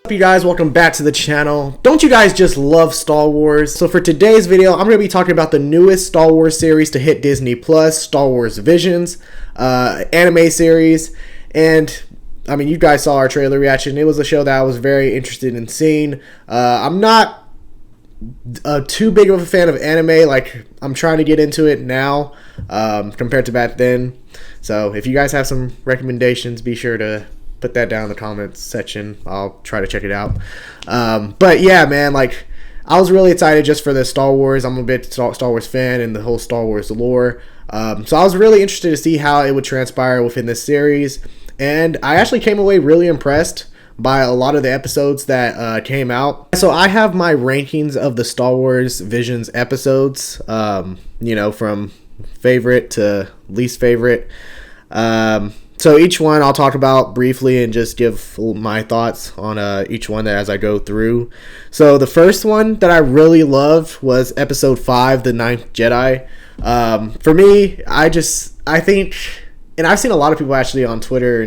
What's up, you guys? Welcome back to the channel. Don't you guys just love Star Wars? So for today's video, I'm going to be talking about the newest Star Wars series to hit Disney Plus, Star Wars Visions, anime series. And I mean, you guys saw our trailer reaction. It was a show that I was very interested in seeing. I'm not too big of a fan of anime. Like, I'm trying to get into it now compared to back then. So if you guys have some recommendations, be sure to put that down in the comments section. I'll try to check it out. But yeah, man, like, I was really excited just for the Star Wars. I'm a big Star Wars fan and the whole Star Wars lore. So I was really interested to see how it would transpire within this series. And I actually came away really impressed by a lot of the episodes that came out. So I have my rankings of the Star Wars Visions episodes, you know, from favorite to least favorite. So each one I'll talk about briefly and just give my thoughts on each one as I go through. So the first one that I really loved was episode 5, the Ninth Jedi. For me, I think, and I've seen a lot of people actually on Twitter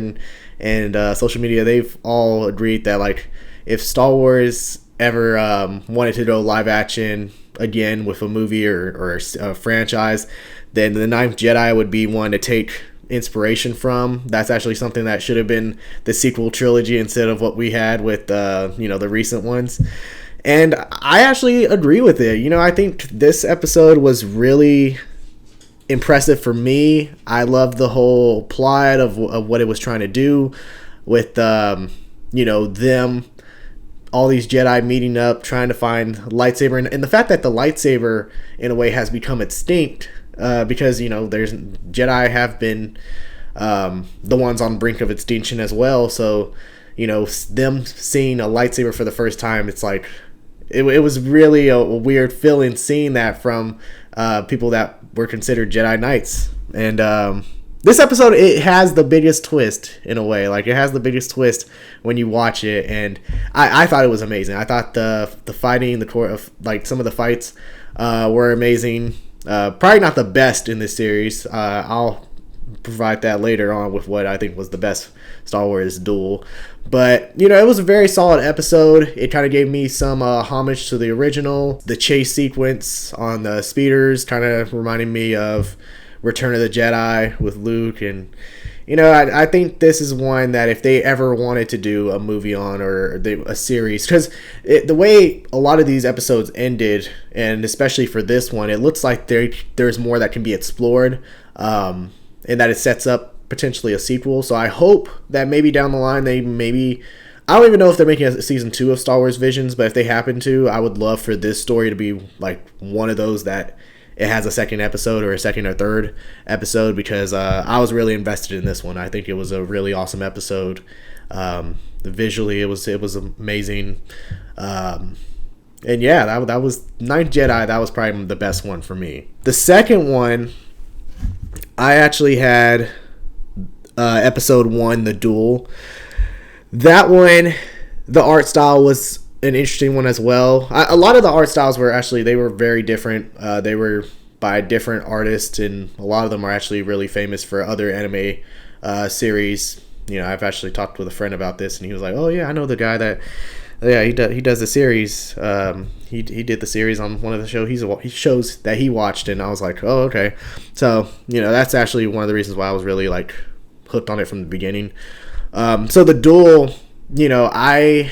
and social media, they've all agreed that, like, if Star Wars ever wanted to go live action again with a movie or a franchise, then the Ninth Jedi would be one to take inspiration from. That's actually something that should have been the sequel trilogy instead of what we had with you know, the recent ones. And I actually agree with it. You know, I think this episode was really impressive for me. I love the whole plot of what it was trying to do with you know, them, all these Jedi meeting up, trying to find lightsaber, and the fact that the lightsaber in a way has become extinct, because, you know, there's Jedi have been the ones on the brink of extinction as well. So, you know, them seeing a lightsaber for the first time, it's like it was really a weird feeling seeing that from people that were considered Jedi Knights. And this episode, it has the biggest twist in a way. Like, it has the biggest twist when you watch it, and I thought it was amazing. I thought the fighting, like, some of the fights were amazing. Probably not the best in this series. I'll provide that later on with what I think was the best Star Wars duel. But, you know, it was a very solid episode. It kind of gave me some homage to the original. The chase sequence on the speeders kind of reminded me of Return of the Jedi with Luke. And, you know, I think this is one that if they ever wanted to do a movie on, or a series, because the way a lot of these episodes ended, and especially for this one, it looks like there's more that can be explored, and that it sets up potentially a sequel. So I hope that maybe down the line I don't even know if they're making a season 2 of Star Wars Visions, but if they happen to, I would love for this story to be like one of those that it has a second episode or a second or third episode, because I was really invested in this one. I think it was a really awesome episode. Visually, it was amazing. And yeah, that was Ninth Jedi. That was probably the best one for me. The second one, I actually had episode 1, the Duel. That one, the art style was an interesting one as well. A lot of the art styles were actually, they were very different. They were by different artists, and a lot of them are actually really famous for other anime series. You know, I've actually talked with a friend about this, and he was like, "Oh yeah, I know the guy that, yeah, he does the series. He did the series on one of the shows that he watched," and I was like, "Oh, okay." So, you know, that's actually one of the reasons why I was really, like, hooked on it from the beginning. So the Duel, you know, I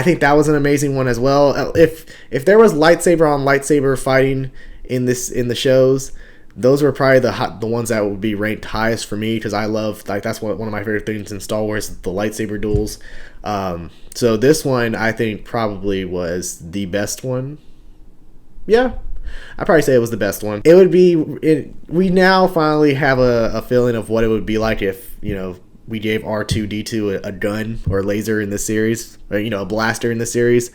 think that was an amazing one as well. If there was lightsaber on lightsaber fighting in the shows, those were probably the ones that would be ranked highest for me, because I love, like, that's one of my favorite things in Star Wars, the lightsaber duels. So this one, I think, probably was the best one. Yeah, I'd probably say it was the best one. We now finally have a feeling of what it would be like if, you know, we gave R2-D2 a gun or laser in this series, or, you know, a blaster in the series,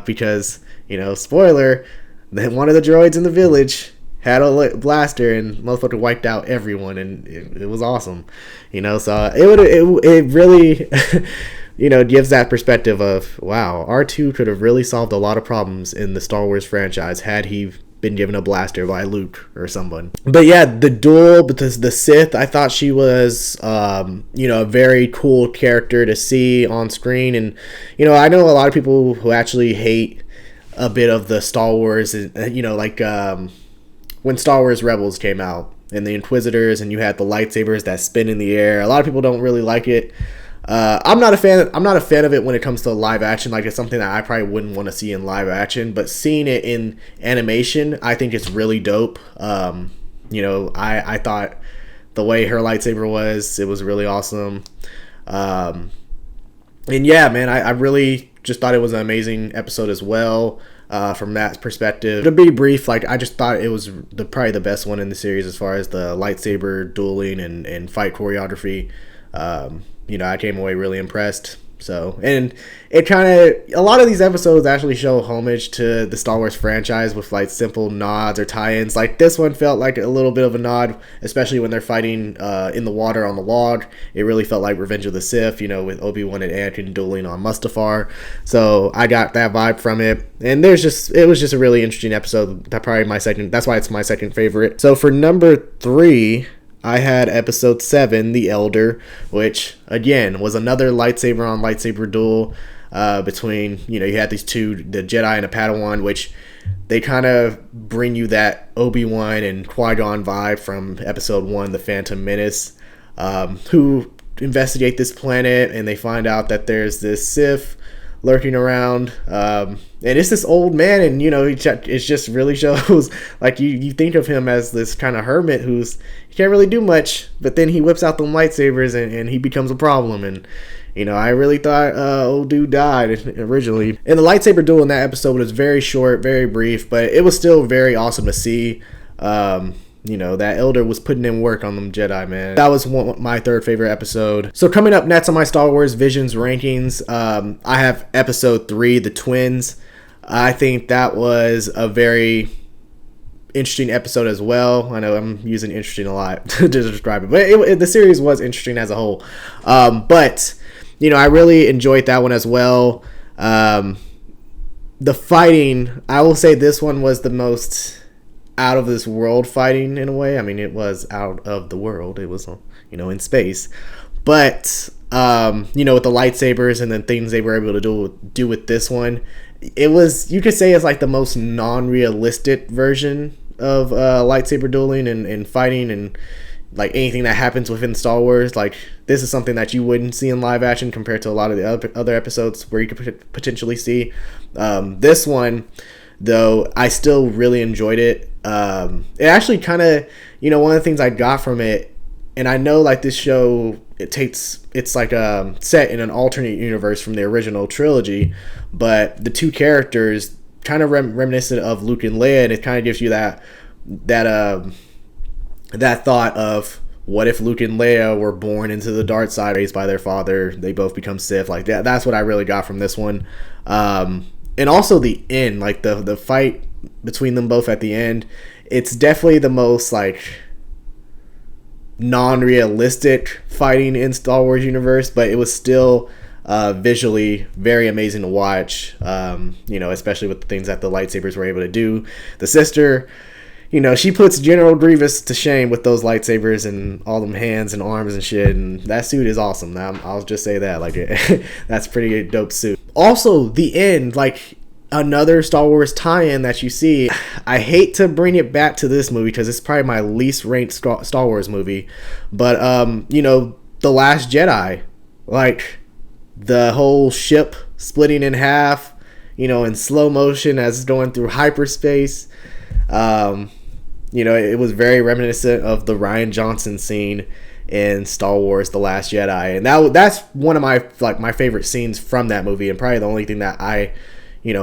because, you know, spoiler, that one of the droids in the village had a blaster, and motherfucker wiped out everyone, and it was awesome, you know. So it really you know, gives that perspective of, wow, R2 could have really solved a lot of problems in the Star Wars franchise had he been given a blaster by Luke or someone. But yeah, the duel, because the Sith, I thought she was, a very cool character to see on screen. And, I know a lot of people who actually hate a bit of the Star Wars, when Star Wars Rebels came out and the Inquisitors and you had the lightsabers that spin in the air. A lot of people don't really like it. I'm not a fan of it when it comes to live action. Like, it's something that I probably wouldn't want to see in live action, but seeing it in animation, I think it's really dope. I thought the way her lightsaber was, it was really awesome. And yeah, man, I really just thought it was an amazing episode as well. From that perspective, to be brief, like, I just thought it was probably the best one in the series as far as the lightsaber dueling and fight choreography. I came away really impressed. So, and it a lot of these episodes actually show homage to the Star Wars franchise with like simple nods or tie-ins. Like, this one felt like a little bit of a nod, especially when they're fighting in the water on the log. It really felt like Revenge of the Sith, with Obi-Wan and Anakin dueling on Mustafar. So I got that vibe from it. And it was just a really interesting episode. That's why it's my second favorite. So for number 3, I had episode 7, The Elder, which, again, was another lightsaber on lightsaber duel between, you had these two, the Jedi and a Padawan, which they kind of bring you that Obi-Wan and Qui-Gon vibe from episode 1, The Phantom Menace, who investigate this planet, and they find out that there's this Sith lurking around, and it's this old man, and it just really shows, like, you think of him as this kind of hermit he can't really do much, but then he whips out the lightsabers and he becomes a problem. And I really thought old dude died originally. And the lightsaber duel in that episode was very short, very brief, but it was still very awesome to see. That Elder was putting in work on them Jedi, man. That was my third favorite episode. So coming up next on my Star Wars Visions rankings, I have episode 3, The Twins. I think that was a very interesting episode as well. I know I'm using interesting a lot to describe it, but the series was interesting as a whole. But I really enjoyed that one as well. The fighting, I will say this one was the most out of this world fighting in a way. I mean, it was out of the world. It was, in space. But, with the lightsabers and the things they were able to do with this one, it was, you could say it's like the most non-realistic version of lightsaber dueling and fighting and like anything that happens within Star Wars. Like, this is something that you wouldn't see in live action compared to a lot of the other episodes where you could potentially see. This one, though, I still really enjoyed it. It actually kind of, one of the things I got from it, and I know like this show, it's like set in an alternate universe from the original trilogy, but the two characters kind of reminiscent of Luke and Leia, and it kind of gives you that thought of, what if Luke and Leia were born into the dark side, raised by their father, they both become Sith. Like that. That's what I really got from this one. And also the end, like the fight between them both at the end, it's definitely the most like non-realistic fighting in Star Wars universe, but it was still visually very amazing to watch, especially with the things that the lightsabers were able to do. The sister, she puts General Grievous to shame with those lightsabers and all them hands and arms and shit, and that suit is awesome. I'll just say that, like, that's pretty dope suit. Also, the end, like, another Star Wars tie-in that you see. I hate to bring it back to this movie because it's probably my least ranked Star Wars movie, but The Last Jedi, like the whole ship splitting in half, in slow motion as it's going through hyperspace. It was very reminiscent of the Rian Johnson scene in Star Wars The Last Jedi, and that's one of my favorite scenes from that movie, and probably the only thing that I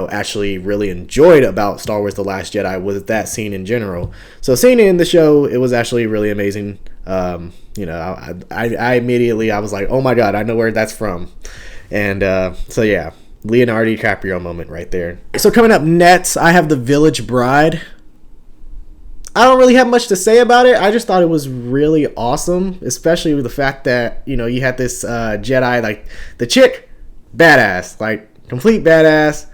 actually really enjoyed about Star Wars The Last Jedi was that scene in general. So seeing it in the show, it was actually really amazing. I immediately, I was like, oh my god, I know where that's from. And so yeah, Leonardo DiCaprio moment right there. So coming up next, I have The Village Bride. I don't really have much to say about it. I just thought it was really awesome, especially with the fact that, you had this Jedi, like, the chick, badass, like, complete badass.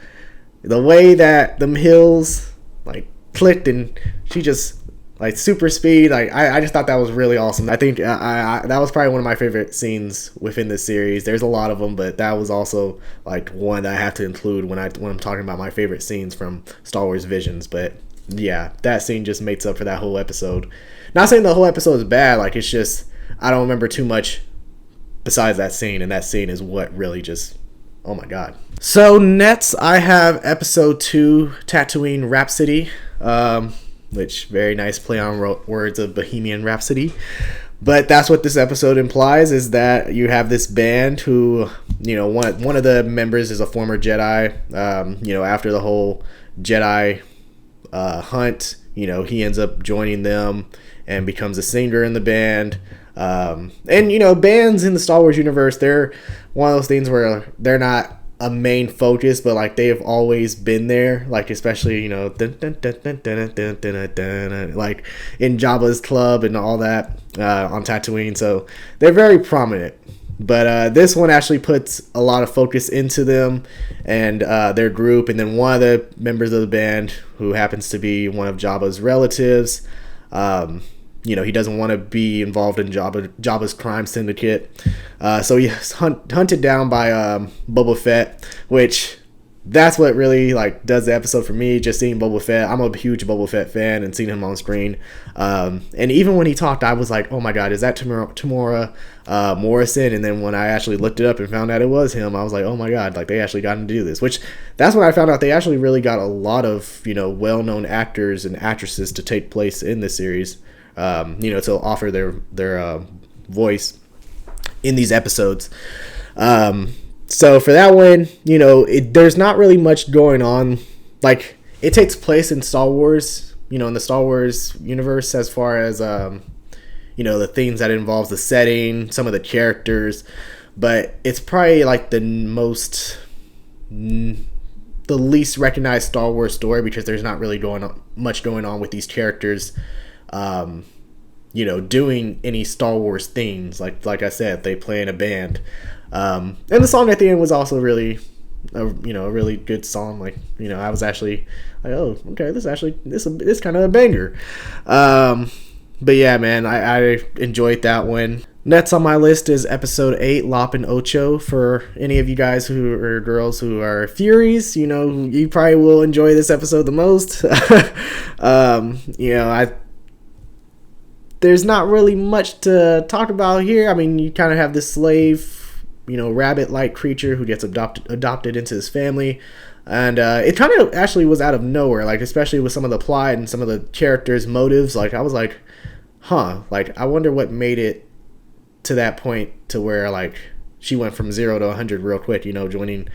The way that them hills, like, clicked and she just like super speed. Like I just thought that was really awesome. I think I that was probably one of my favorite scenes within this series. There's a lot of them, but that was also like one that I have to include when I'm talking about my favorite scenes from Star Wars Visions. But yeah, that scene just makes up for that whole episode. Not saying the whole episode is bad, like it's just I don't remember too much besides that scene, and that scene is what really just, oh my god. So next I have episode 2, Tatooine Rhapsody, which very nice play on words of Bohemian Rhapsody. But that's what this episode implies, is that you have this band who, you know, one of the members is a former Jedi. You know, after the whole Jedi hunt, you know, he ends up joining them and becomes a singer in the band. And you know, bands in the Star Wars universe, they're one of those things where they're not a main focus, but like they have always been there, like especially, you know, like in Jabba's club and all that on Tatooine, so they're very prominent. But this one actually puts a lot of focus into them and their group, and then one of the members of the band, who happens to be one of Jabba's relatives, you know, he doesn't want to be involved in Jabba's crime syndicate. So he's hunted down by Boba Fett, which that's what really like does the episode for me, just seeing Boba Fett. I'm a huge Boba Fett fan, and seeing him on screen. And even when he talked, I was like, oh my god, is that Tamora Morrison? And then when I actually looked it up and found out it was him, I was like, oh my god, like they actually got him to do this. Which, that's when I found out they actually really got a lot of, you know, well-known actors and actresses to take place in this series. You know, to offer their voice in these episodes. So for that one, you know, there's not really much going on. Like, it takes place in Star Wars, you know, in the Star Wars universe, as far as, you know, the things that involves the setting, some of the characters, but it's probably like the least recognized Star Wars story, because there's not really much going on with these characters, you know, doing any Star Wars things. Like I said, they play in a band. And the song at the end was also really, you know, a really good song. Like, you know, I was actually like, oh, okay, this kind of a banger. But yeah, man, I enjoyed that one. Next on my list is episode 8, Lop and Ocho. For any of you guys who are girls who are Furies, you know, you probably will enjoy this episode the most. You know, there's not really much to talk about here. I mean, you kind of have this slave, you know, rabbit-like creature who gets adopted into his family. And it kind of actually was out of nowhere, like, especially with some of the plot and some of the characters' motives. Like, I was like, huh, like, I wonder what made it to that point to where, like, she went from 0 to 100 real quick, you know, joining,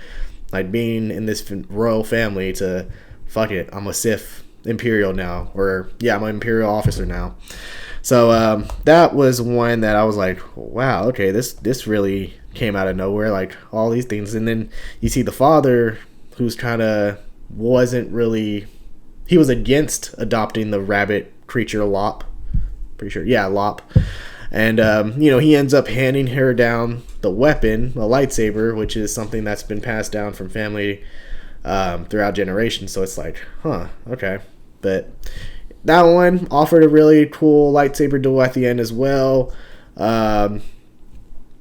like, being in this royal family to, fuck it, I'm a Sith Imperial now. Or, yeah, I'm an Imperial officer now. So that was one that I was like, wow, okay, this really came out of nowhere, like all these things. And then you see the father, who's kind of wasn't really, he was against adopting the rabbit creature Lop, pretty sure, yeah, Lop. And you know, he ends up handing her down the weapon, a lightsaber, which is something that's been passed down from family throughout generations. So it's like, huh, okay. But that one offered a really cool lightsaber duel at the end as well. And,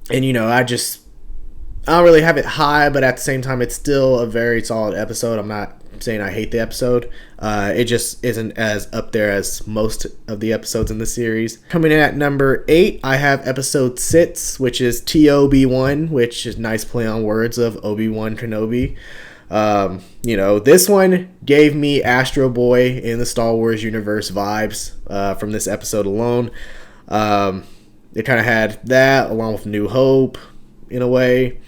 you know, I don't really have it high, but at the same time, it's still a very solid episode. I'm not saying I hate the episode. It just isn't as up there as most of the episodes in the series. Coming in at number 8, I have episode 6, which is TOB1, which is nice play on words of ObiWan Kenobi. You know, this one gave me Astro Boy in the Star Wars universe vibes from this episode alone. It kind of had that along with New Hope in a way.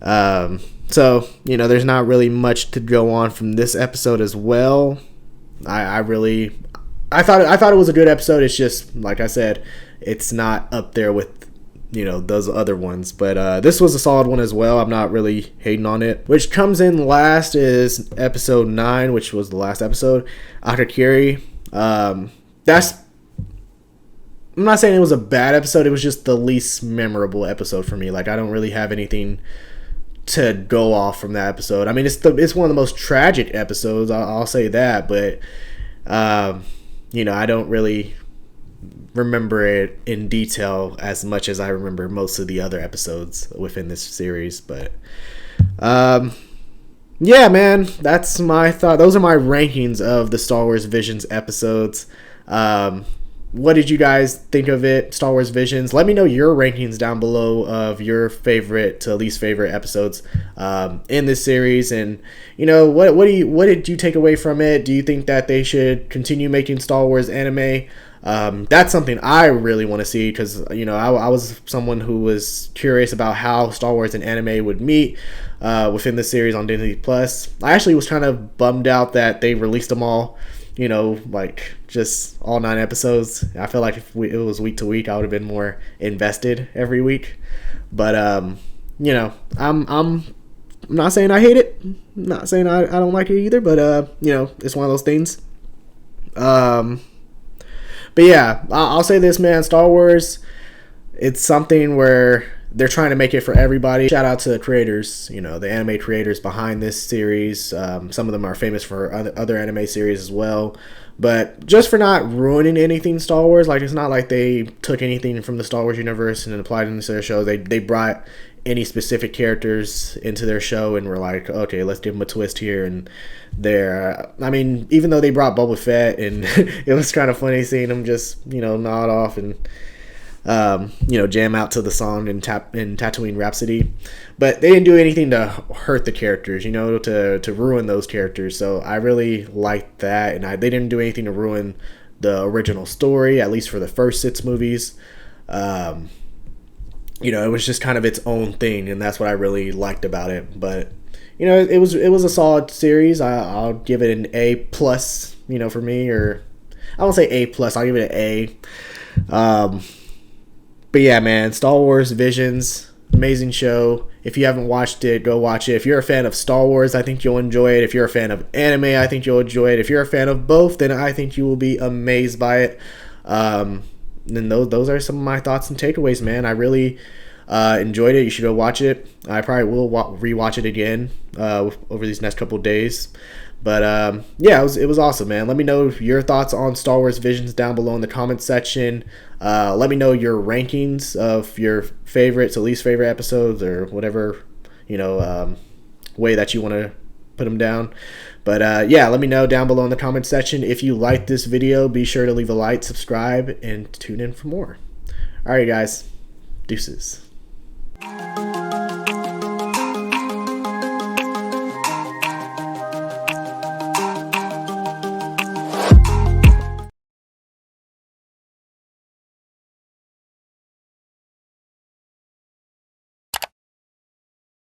So, you know, there's not really much to go on from this episode as well. I thought it was a good episode. It's just, like I said, it's not up there with, you know, those other ones. But this was a solid one as well. I'm not really hating on it. Which comes in last is episode 9, which was the last episode, Akakiri. I'm not saying it was a bad episode. It was just the least memorable episode for me. Like, I don't really have anything to go off from that episode. I mean, it's one of the most tragic episodes, I'll say that. But You know, I don't really remember it in detail as much as I remember most of the other episodes within this series. But yeah, man, that's my thought. Those are my rankings of the Star Wars Visions episodes. What did you guys think of it, Star Wars Visions? Let me know your rankings down below of your favorite to least favorite episodes in this series, and you know what did you take away from it? Do you think that they should continue making Star Wars anime? That's something I really want to see, because you know I was someone who was curious about how Star Wars and anime would meet within the series on Disney Plus. I actually was kind of bummed out that they released them all, you know, like just all 9 episodes. I feel like if it was week to week, I would have been more invested every week. But you know, I'm not saying I hate it, not saying I don't like it either. But you know, it's one of those things. But yeah, I'll say this, man. Star Wars, it's something where they're trying to make it for everybody. Shout out to the creators, you know, the anime creators behind this series. Some of them are famous for other anime series as well. But just for not ruining anything Star Wars, like it's not like they took anything from the Star Wars universe and applied it into their show. They brought any specific characters into their show and were like, okay, let's give them a twist here and there. I mean, even though they brought Boba Fett, and it was kind of funny seeing him just, you know, nod off and you know, jam out to the song in Tatooine Rhapsody, but they didn't do anything to hurt the characters, you know, to ruin those characters. So I really liked that, and they didn't do anything to ruin the original story, at least for the first 6 movies. You know, it was just kind of its own thing, and that's what I really liked about it. But you know, it was a solid series. I'll give it an A plus, you know, for me, or I won't say A plus. I'll give it an A. But yeah, man, Star Wars Visions, amazing show. If you haven't watched it, go watch it. If you're a fan of Star Wars, I think you'll enjoy it. If you're a fan of anime, I think you'll enjoy it. If you're a fan of both, then I think you will be amazed by it. Then those are some of my thoughts and takeaways, man. I really enjoyed it. You should go watch it. I probably will rewatch it again over these next couple of days. But yeah, it was awesome, man. Let me know your thoughts on Star Wars Visions down below in the comments section. Let me know your rankings of your favorite to least favorite episodes, or whatever, you know, way that you want to put them down. But yeah, let me know down below in the comments section. If you liked this video, be sure to leave a like, subscribe, and tune in for more. All right, guys. Deuces.